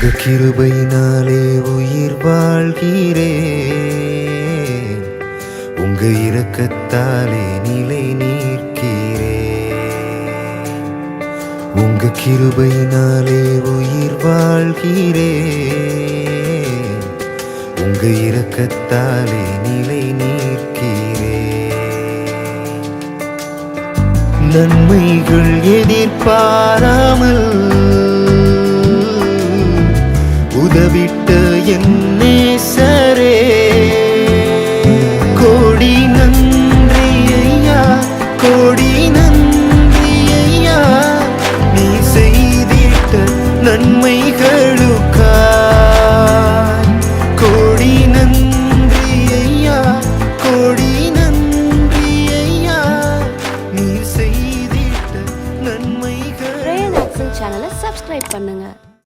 உங்க கிருபையினாலே உயிர் வாழ்கிறேன், உங்க இரக்கத்தாலே நிலை நிற்கிறேன். உங்க கிருபையினாலே உயிர் வாழ்கிறேன், உங்க இரக்கத்தாலே நிலை நிற்கிறேன். நன்மைகள் எதிர்பாராமல் உதவிட்ட என்